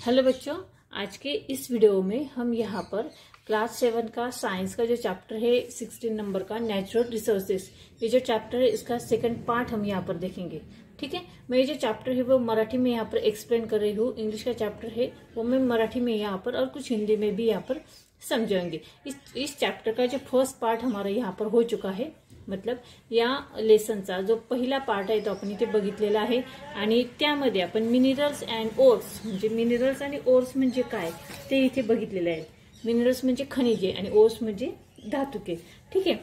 Hello बच्चों, आज के इस video में हम यहाँ पर क्लास 7 का साइंस का जो चैप्टर है 16 नंबर का नेचुरल रिसोर्सेज, ये जो चैप्टर है इसका सेकंड पार्ट हम यहाँ पर देखेंगे। ठीक है, मैं ये जो चैप्टर है वो मराठी में यहाँ पर एक्सप्लेन कर रही हूँ। इंग्लिश का चैप्टर है वो मैं मराठी में यहाँ पर और कुछ हिंदी में भी यहाँ पर समझाएंगे। इस चॅप्टर का जो फर्स्ट पार्ट हमारा यहाँ पर हो चुका है, मतलब या लेसनचा जो पहिला पार्ट आहे तो आपण इथे बघितलेला आहे आणि त्यामध्ये आपण मिनरल्स अँड ओर्स म्हणजे मिनरल्स आणि ओर्स म्हणजे काय ते इथे बघितलेले आहेत। मिनरल्स म्हणजे खनिजे आणि ओर्स म्हणजे धातुके। ठीक आहे,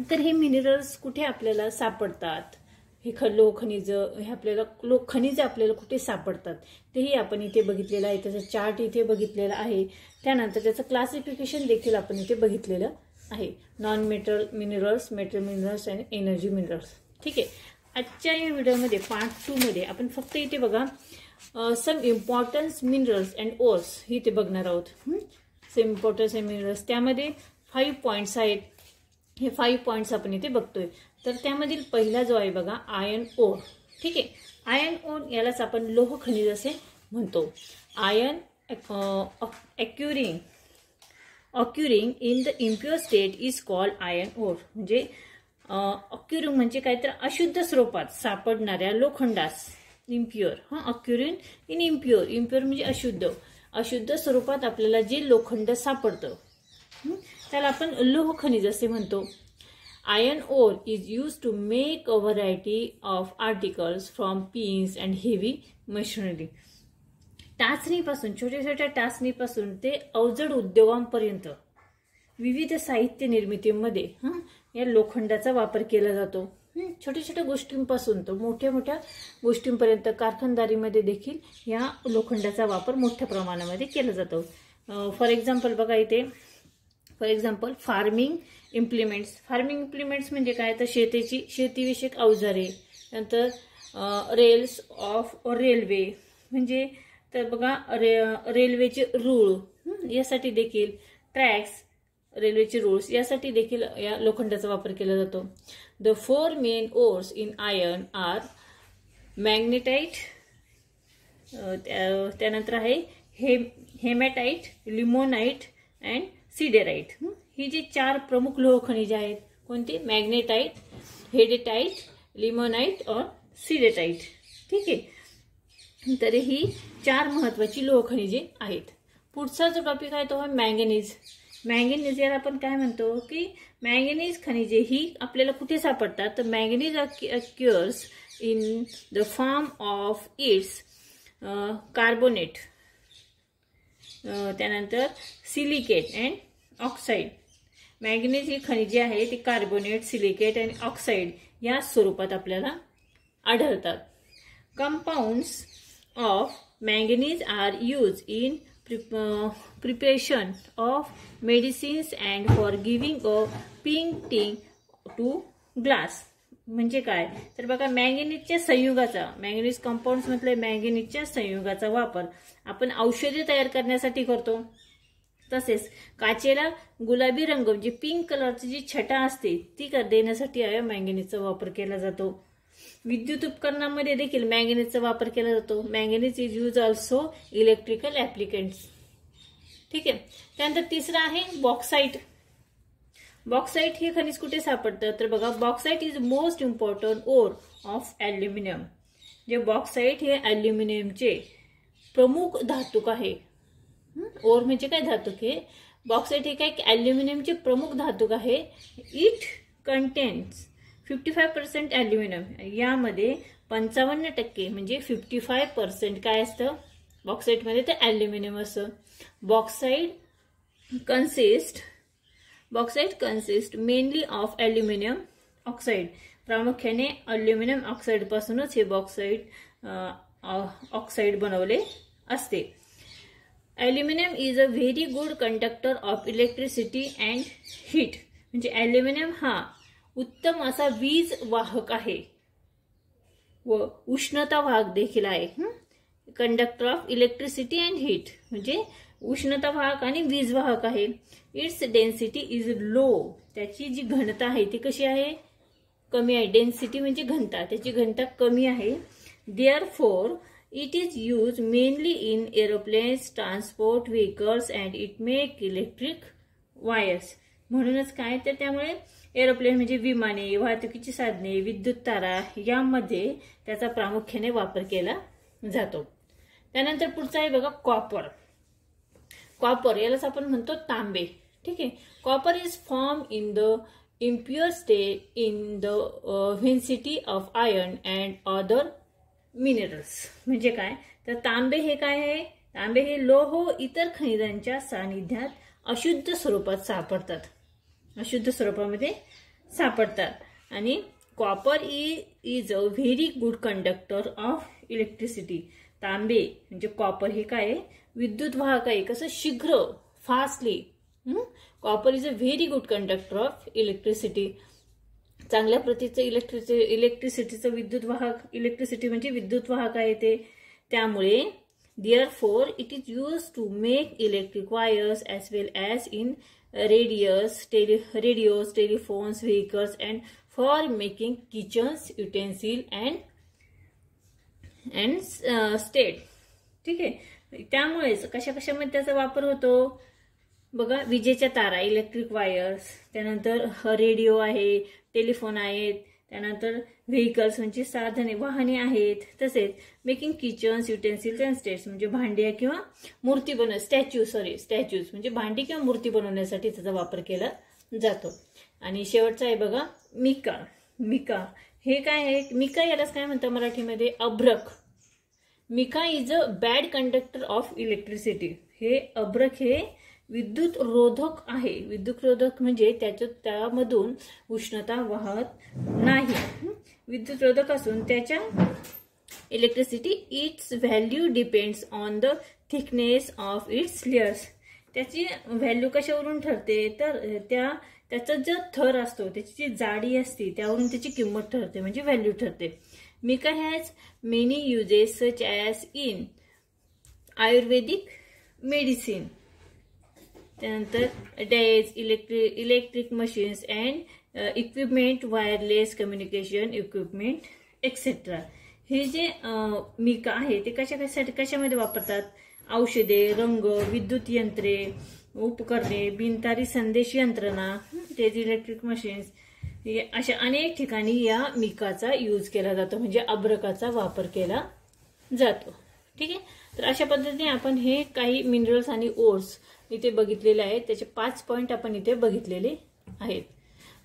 तर हे मिनरल्स कुठे आपल्याला सापडतात, हे लोह खनिज, हे आपल्याला लोह खनिज आपल्याला कुठे सापडतात तेही आपण इथे बघितलेलं आहे। त्याचा चार्ट इथे बघितलेला आहे, त्यानंतर त्याचं क्लासिफिकेशन देखील आपण इथे बघितलेलं आहे। Non metal minerals, metal minerals आणि एनर्जी मिनरल्स। ठीक आहे, आजच्या या व्हिडिओमध्ये पार्ट 2 मध्ये आपण फक्त इथे बघा सम इम्पॉर्टन्स मिनरल्स अँड ओर्स हे इथे बघणार आहोत। सम इम्पॉर्टन्स अँड मिनरल्स, त्यामध्ये 5 पॉइंट्स आहेत। हे 5 पॉइंट्स आपण इथे बघतोय। तर त्यामधील पहिला जो आहे बघा आयर्न ओर। ठीक आहे, आयर्न ओर यालाच आपण लोह खनिज असे म्हणतो। Iron occurring in the impure state is called iron ore। म्हणजे occurring म्हणजे काहीतरी अशुद्ध स्वरूपात सापडणाऱ्या लोखंडास impure, occurring in impure, impure म्हणजे अशुद्ध स्वरूपात आपल्याला जे लोखंड सापडतं त्याला आपण लोह खनिज असे म्हणतो। Iron ore is used to make a variety of articles from pins and heavy machinery। टाचणीपासून, छोट्या छोट्या टाचणीपासून ते अवजड उद्योगांपर्यंत विविध साहित्य निर्मितीमध्ये या लोखंडाचा वापर केला जातो। छोट्या छोट्या गोष्टींपासून तर मोठ्या मोठ्या गोष्टींपर्यंत कारखानदारीमध्ये देखील या लोखंडाचा वापर मोठ्या प्रमाणामध्ये केला जातो। फॉर एक्झाम्पल बघा इथे, for example farming implements. Farming implements म्हणजे काय, तर शेतीविषयक अवजारे। नंतर रेल्स ऑफ रेल्वे म्हणजे तर बघा रेल्वेचे रूळ यासाठी देखील, ट्रॅक्स रेल्वेचे रूल्स यासाठी देखील या लोखंडाचा वापर केला जातो। The 4 main ores in iron are magnetite, त्यानंतर आहे हेमॅटाइट, लिमोनाइट अँड सिडेराइट। ही जी 4 प्रमुख लोह खनिजे आहेत, कोणती, मॅग्नेटाइट, हेडेटाइट, लिमोनाइट और सिडेटाइट। ठीक आहे, तर ही 4 महत्वाची लोह खनिजे आहेत। पुढचा जो टॉपिक आहे तो आहे मॅंगनीज। मॅंगनीज याला आपण काय म्हणतो की मॅंगनीज खनिजे ही आपल्याला कुठे सापडतात, तर manganese occurs in the form of its carbonate, त्यानंतर सिलिकेट अँड ऑक्साइड। मॅंगनीज ही खनिजे आहे ती कार्बोनेट, सिलिकेट आणि ऑक्साइड या स्वरूपात आपल्याला आढळतात। Compounds of manganese are used in preparation of medicines and for giving a painting to glass। म्हणजे काय, तर बघा मॅंगनीजच्या संयुगाचा, मॅंगनीज कंपाउंड्स म्हटले मॅंगनीजच्या संयुगाचा वापर आपण औषधे तयार करण्यासाठी करतो। तसेच काचेला गुलाबी रंग म्हणजे पिंक कलरची जी छटा असते ती देण्यासाठी या मॅंगनीजचा वापर केला जातो। विद्युत उपकरणांमध्ये देखील मॅंगनीजचा वापर केला जातो। Manganese is use also electrical appliances. ठीक आहे, त्यानंतर तिसरा आहे बॉक्साइट। बॉक्साइट हे खनिज कुठे सापडतं, तर बघा bauxite is most important ore of aluminium. जे बॉक्साइट हे ॲल्युमिनियमचे प्रमुख धातुक आहे। ओर म्हणजे काय, धातुक हे बॉक्साइट हे काय ॲल्युमिनियमचे प्रमुख धातुक आहे। इट कंटेन्स 55% ॲल्युमिनियम, यामध्ये 55% म्हणजे 55% काय असतं बॉक्साइटमध्ये, तर ॲल्युमिनियम असतं। Bauxite consist mainly of aluminium oxide. प्रामुख्याने ॲल्युमिनियम ऑक्साइड पासूनच हे बॉक्साइट ऑक्साइड बनवले असते। Aluminium is a very good conductor of electricity and heat. म्हणजे ॲल्युमिनियम हा उत्तम असा वीज वाहक आहे व उष्णता वाहक देखील आहे। Conductor of electricity and heat म्हणजे उष्णता वाहक आणि वीज वाहक आहे। इट्स डेन्सिटी इज लो, त्याची जी घनता आहे ती कशी आहे, कमी आहे। डेन्सिटी म्हणजे घनता, त्याची घनता कमी आहे। Therefore It is used mainly in aeroplanes, transport vehicles and it make electric wires. म्हणूनच काय तर त्यामुळे एरोप्लेन म्हणजे विमाने, वाहतुकीची साधने, विद्युत तारा यामध्ये त्याचा प्रामुख्याने वापर केला जातो. त्यानंतर पुढचा आहे बघा कॉपर. कॉपर यालाच आपण म्हणतो तांबे. ठीक आहे. Copper is form in the impure state in the density of iron and other minerals. म्हणजे काय तर तांबे हे काय आहे, तांबे हे लोह इतर खनिजांच्या सानिध्यात अशुद्ध स्वरूपात सापडतात, अशुद्ध स्वरूपामध्ये सापडतात. आणि copper is a very good conductor of electricity. तांबे म्हणजे कॉपर हे काय विद्युत वाहक आहे. कसं शीघ्र, fastly. Copper is a very good conductor of electricity. चांगल्या प्रतीचं इलेक्ट्रिसिटीचं विद्युत वाहक, इलेक्ट्रिसिटी म्हणजे विद्युत वाहक आहे ते. त्यामुळे therefore it is used to make electric wires as well as in radios, telephones, vehicles and for making kitchens, utensil and state. ठीक आहे. त्यामुळेच कशामध्ये त्याचा वापर होतो बघा. विजेच्या तारा, इलेक्ट्रिक वायर्स, त्यानंतर रेडिओ आहे, टेलिफोन आहेत, त्यानंतर व्हेकल्स म्हणजे साधने, वाहने आहेत, तसेच making kitchens, utensils and states म्हणजे भांडी किंवा मूर्ती स्टॅच्यूज म्हणजे भांडी किंवा मूर्ती बनवण्यासाठी त्याचा वापर केला जातो. आणि शेवटचा आहे बघा मिका. मिका हे काय आहे, मिका यालाच काय म्हणतात मराठीमध्ये अभ्रक. Mica is a bad conductor of electricity. हे अभ्रक हे विद्युत रोधक आहे. विद्युत रोधक म्हणजे त्यामधून उष्णता वाहत नाही. विद्युत रोधक असून त्याच्या electricity it's value depends on the thickness of its layers. त्याची व्हॅल्यू कशावरून ठरते तर त्याचा जो थर असतो, त्याची जी जाडी असते त्यावरून त्याची किंमत ठरते म्हणजे व्हॅल्यू ठरते. Mica has many uses such as in Ayurvedic medicine, त्यानंतर dyes, electric machines and equipment, wireless communication equipment etcetera. हे जे मिका आहे ते कशामध्ये वापरतात, औषधे, रंग, विद्युत यंत्रे, उपकरणे, बिनतारी संदेश यंत्रणा, तेज इलेक्ट्रिक मशीन्स अशा अनेक ठिकाणी या मिकाचा यूज केला जातो म्हणजे अभ्रकाचा वापर केला जातो. ठीक आहे. तर अशा पद्धतीने आपण हे काही मिनरल्स आणि ओर्स इथे बघितलेले आहेत. त्याचे 5 पॉइंट आपण इथे बघितलेले आहेत.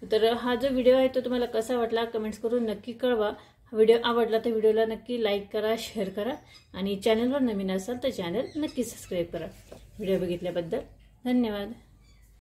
तर हा जो व्हिडिओ आहे तो तुम्हाला कसा वाटला कमेंट्स करून नक्की कळवा. व्हिडिओ आवडला तर व्हिडिओला नक्की लाईक करा, शेअर करा आणि चॅनलवर नवीन असाल तर चॅनल नक्की सबस्क्राईब करा. व्हिडिओ बघितल्याबद्दल धन्यवाद.